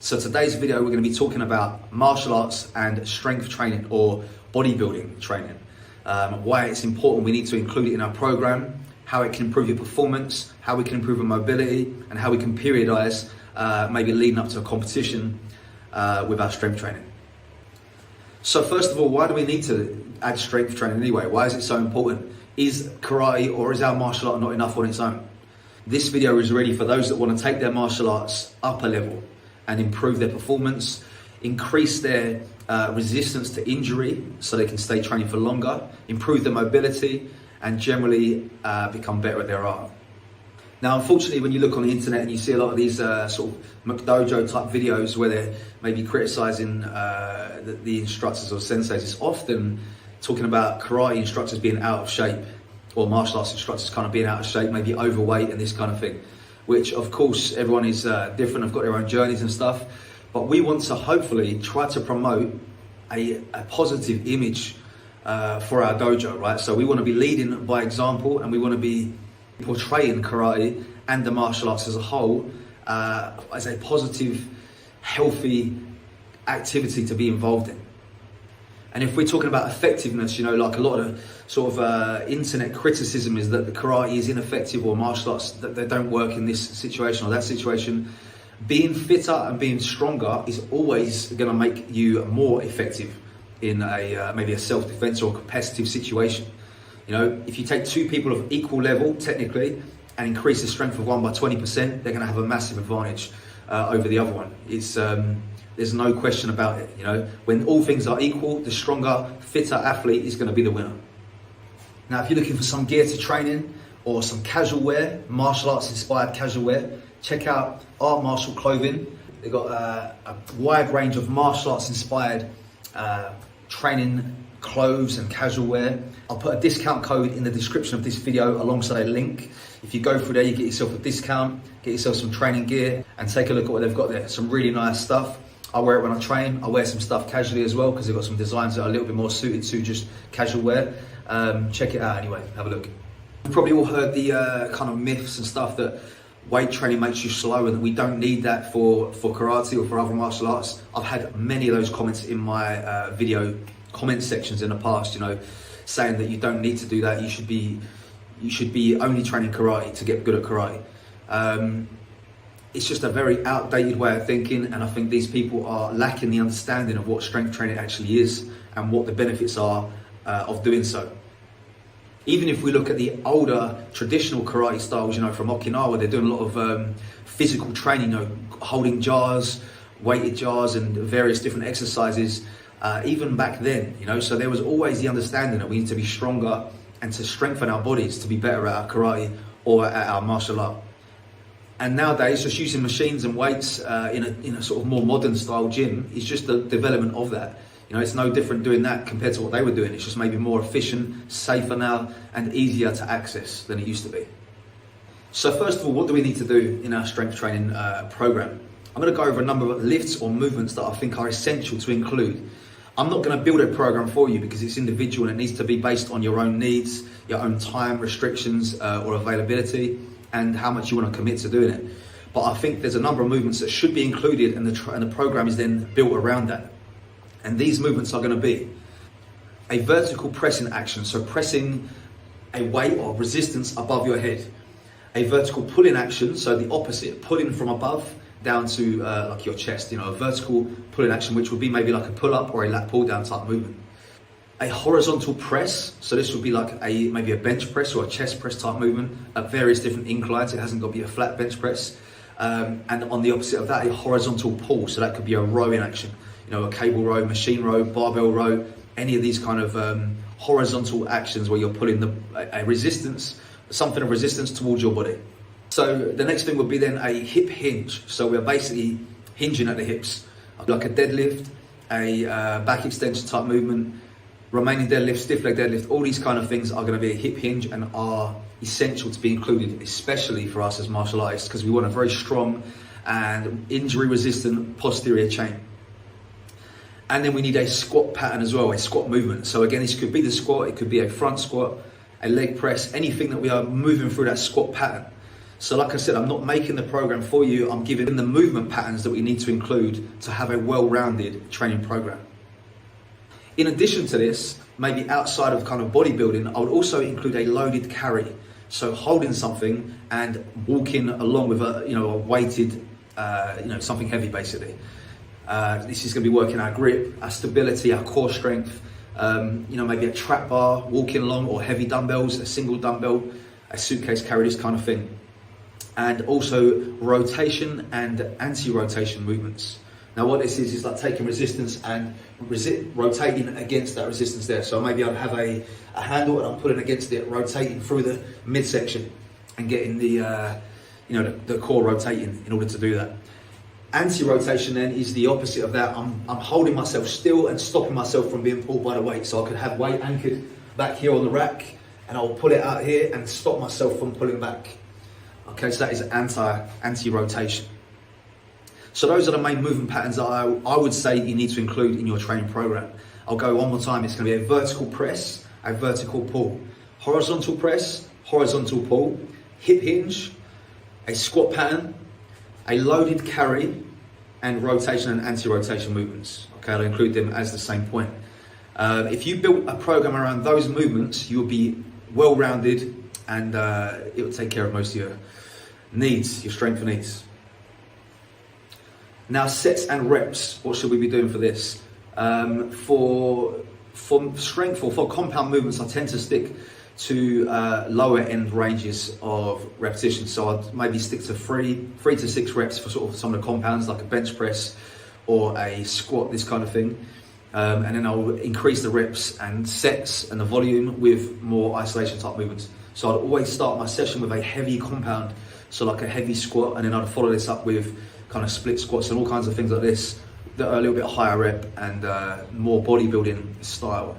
So today's video, we're going to be talking about martial arts and strength training or bodybuilding training. Why it's important, we need to include it in our program, how it can improve your performance, how we can improve your mobility, and how we can periodize, maybe leading up to a competition with our strength training. So first of all, why do we need to add strength training anyway? Why is it so important? Is karate or is our martial art not enough on its own? This video is really for those that want to take their martial arts up a level and improve their performance, increase their resistance to injury so they can stay training for longer, improve their mobility, and generally become better at their art. Now, unfortunately, when you look on the internet and you see a lot of these sort of McDojo type videos where they're maybe criticizing the instructors or senseis, it's often talking about karate instructors being out of shape or martial arts instructors kind of being out of shape, maybe overweight and this kind of thing. Which of course everyone is different, have got their own journeys and stuff, but we want to hopefully try to promote a positive image for our dojo, right? So we want to be leading by example, and we want to be portraying karate and the martial arts as a whole as a positive, healthy activity to be involved in. And if we're talking about effectiveness, you know, like a lot of sort of internet criticism is that the karate is ineffective or martial arts, that they don't work in this situation or that situation. Being fitter and being stronger is always going to make you more effective in a maybe a self-defense or a competitive situation. You know, if you take two people of equal level, technically, and increase the strength of one by 20%, they're going to have a massive advantage over the other one. It's there's no question about it. You know, when all things are equal, the stronger, fitter athlete is going to be the winner. Now, if you're looking for some gear to train in or some casual wear, martial arts inspired casual wear, check out Art Martial Clothing. They've got a wide range of martial arts inspired training clothes and casual wear. I'll put a discount code in the description of this video alongside a link. If you go through there, you get yourself a discount, get yourself some training gear, and take a look at what they've got there. Some really nice stuff. I wear it when I train. I wear some stuff casually as well because they've got some designs that are a little bit more suited to just casual wear. Check it out anyway, have a look. You've probably all heard the kind of myths and stuff that weight training makes you slow and that we don't need that for karate or for other martial arts. I've had many of those comments in my video comment sections in the past, you know, saying that you don't need to do that. You should be only training karate to get good at karate. It's just a very outdated way of thinking, and I think these people are lacking the understanding of what strength training actually is and what the benefits are of doing so. Even if we look at the older traditional karate styles, you know, from Okinawa, they're doing a lot of physical training, you know, holding jars, weighted jars, and various different exercises. Even back then, you know, so there was always the understanding that we need to be stronger and to strengthen our bodies to be better at our karate or at our martial art. And nowadays, just using machines and weights in a sort of more modern style gym is just the development of that. You know, it's no different doing that compared to what they were doing. It's just maybe more efficient, safer now, and easier to access than it used to be. So first of all, what do we need to do in our strength training program? I'm going to go over a number of lifts or movements that I think are essential to include. I'm not going to build a program for you because it's individual and it needs to be based on your own needs, your own time restrictions or availability, and how much you want to commit to doing it. But I think there's a number of movements that should be included, and the program is then built around that. And these movements are going to be a vertical pressing action, so pressing a weight or resistance above your head. A vertical pulling action, so the opposite, pulling from above down to like your chest, you know, a vertical pulling action, which would be maybe like a pull-up or a lat pull-down type movement. A horizontal press, so this would be like maybe a bench press or a chest press type movement at various different inclines. It hasn't got to be a flat bench press. And on the opposite of that, a horizontal pull, so that could be a rowing action, you know, a cable row, machine row, barbell row, any of these kind of horizontal actions where you're pulling a resistance, something of resistance towards your body. So the next thing would be then a hip hinge. So we're basically hinging at the hips, like a deadlift, a back extension type movement, remaining deadlift, stiff leg deadlift. All these kind of things are going to be a hip hinge and are essential to be included, especially for us as martial artists, because we want a very strong and injury resistant posterior chain. And then we need a squat pattern as well, a squat movement. So again, this could be the squat, it could be a front squat, a leg press, anything that we are moving through that squat pattern. So like I said, I'm not making the program for you. I'm giving the movement patterns that we need to include to have a well-rounded training program. In addition to this, maybe outside of kind of bodybuilding, I would also include a loaded carry. So holding something and walking along with a weighted, something heavy basically. This is going to be working our grip, our stability, our core strength. Maybe a trap bar, walking along, or heavy dumbbells, a single dumbbell, a suitcase carry, this kind of thing. And also rotation and anti-rotation movements. Now what this is like taking resistance and rotating against that resistance there. So maybe I'd have a handle and I'm pulling against it, rotating through the midsection and getting the core rotating in order to do that. Anti-rotation then is the opposite of that. I'm holding myself still and stopping myself from being pulled by the weight. So I could have weight anchored back here on the rack and I'll pull it out here and stop myself from pulling back. Okay, so that is anti-rotation. So those are the main movement patterns that I would say you need to include in your training program. I'll go one more time. It's going to be a vertical press, a vertical pull, horizontal press, horizontal pull, hip hinge, a squat pattern, a loaded carry, and rotation and anti-rotation movements. Okay, I'll include them as the same point. If you built a program around those movements, you'll be well-rounded and it will take care of most of your needs, your strength needs. Now, sets and reps, what should we be doing for this? For strength or for compound movements, I tend to stick to lower end ranges of repetitions. So I'd maybe stick to three to 6 reps for sort of some of the compounds, like a bench press or a squat, this kind of thing. And then I'll increase the reps and sets and the volume with more isolation type movements. So I'd always start my session with a heavy compound, so like a heavy squat, and then I'd follow this up with kind of split squats and all kinds of things like this that are a little bit higher rep and more bodybuilding style.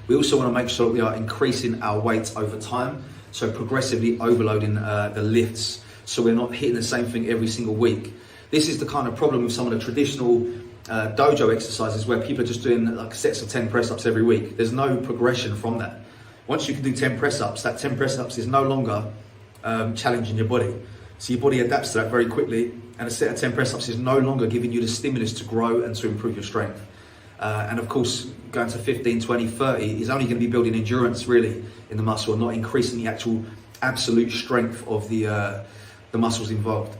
We also want to make sure that we are increasing our weight over time, so progressively overloading the lifts, so we're not hitting the same thing every single week. This is the kind of problem with some of the traditional dojo exercises where people are just doing like sets of 10 press-ups every week. There's no progression from that. Once you can do 10 press-ups, that 10 press-ups is no longer challenging your body. So your body adapts to that very quickly, and a set of 10 press-ups is no longer giving you the stimulus to grow and to improve your strength. And of course, going to 15, 20, 30 is only going to be building endurance really in the muscle, not increasing the actual absolute strength of the muscles involved.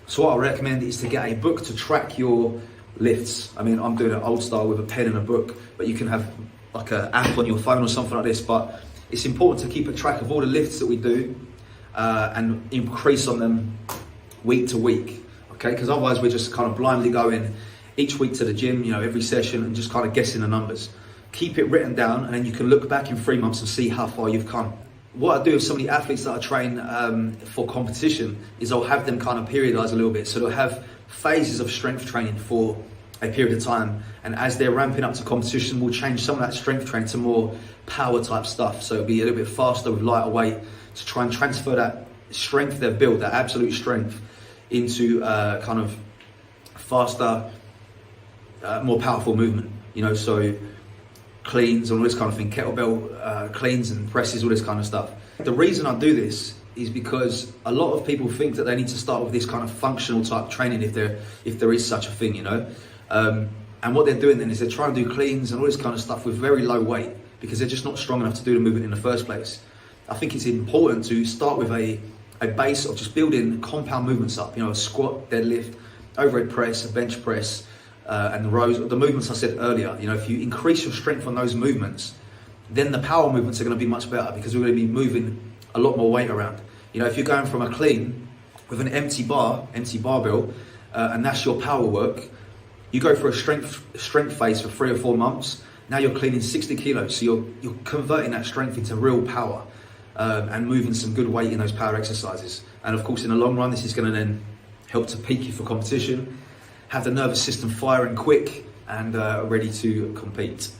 So what I recommend is to get a book to track your lifts. I mean, I'm doing it old style with a pen and a book, but you can have like an app on your phone or something like this. But it's important to keep a track of all the lifts that we do and increase on them week to week, okay? Because otherwise we're just kind of blindly going each week to the gym, every session, and just kind of guessing the numbers. Keep it written down, and then you can look back in 3 months and see how far you've come. What I do with some of the athletes that I train for competition is I'll have them kind of periodize a little bit. So they'll have phases of strength training for a period of time, and as they're ramping up to competition, we'll change some of that strength training to more power type stuff. So it'll be a little bit faster with lighter weight to try and transfer that strength they've built, that absolute strength, into kind of faster, more powerful movement. So cleans and all this kind of thing, kettlebell cleans and presses, all this kind of stuff. The reason I do this is because a lot of people think that they need to start with this kind of functional type training if there is such a thing, and what they're doing then is they're trying to do cleans and all this kind of stuff with very low weight because they're just not strong enough to do the movement in the first place. I think it's important to start with a base of just building compound movements up, a squat, deadlift, overhead press, a bench press, and the rows, the movements I said earlier. If you increase your strength on those movements, then the power movements are going to be much better because we're going to be moving a lot more weight around. If you're going from a clean with an empty barbell, and that's your power work, you go for a strength phase for 3 or 4 months. Now you're cleaning 60 kilos, so you're converting that strength into real power and moving some good weight in those power exercises. And of course, in the long run, this is going to then help to peak you for competition, have the nervous system firing quick and ready to compete.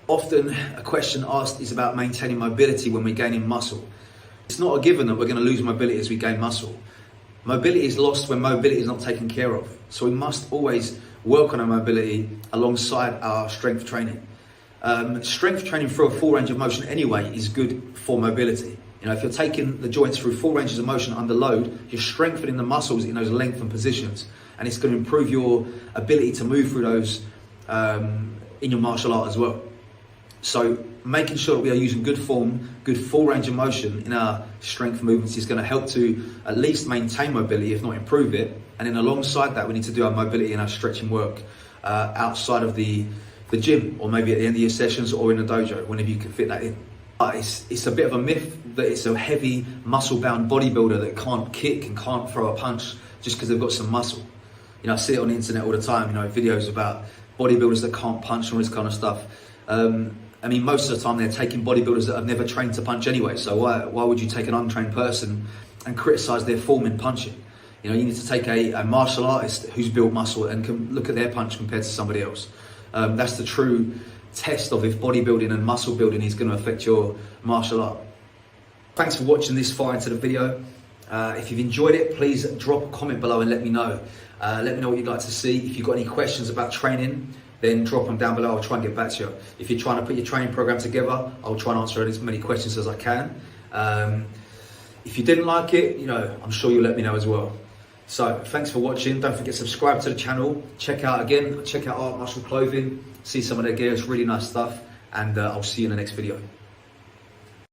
Often a question asked is about maintaining mobility when we're gaining muscle. It's not a given that we're going to lose mobility as we gain muscle. Mobility is lost when mobility is not taken care of. So we must always work on our mobility alongside our strength training. Strength training through a full range of motion anyway is good for mobility. You know, if you're taking the joints through full ranges of motion under load, you're strengthening the muscles in those lengthened positions, and it's going to improve your ability to move through those in your martial art as well. So making sure that we are using good form, good full range of motion in our strength movements is going to help to at least maintain mobility, if not improve it. And then alongside that, we need to do our mobility and our stretching work outside of the gym, or maybe at the end of your sessions, or in a dojo, whenever you can fit that in. It's a bit of a myth that it's a heavy muscle-bound bodybuilder that can't kick and can't throw a punch just because they've got some muscle. You know, I see it on the internet all the time, you know, videos about bodybuilders that can't punch and all this kind of stuff. I mean, most of the time they're taking bodybuilders that have never trained to punch anyway, so why would you take an untrained person and criticize their form in punching? You know, you need to take a martial artist who's built muscle and can look at their punch compared to somebody else. That's the true test of if bodybuilding and muscle building is going to affect your martial art. Thanks for watching this far into the video. If you've enjoyed it, please drop a comment below and let me know. Let me know what you'd like to see. If you've got any questions about training, then drop them down below. I'll try and get back to you. If you're trying to put your training program together, I'll try and answer as many questions as I can. If you didn't like it, you know, I'm sure you'll let me know as well. So thanks for watching. Don't forget to subscribe to the channel. Check out Art Muscle Clothing. See some of their gear. It's really nice stuff. And I'll see you in the next video.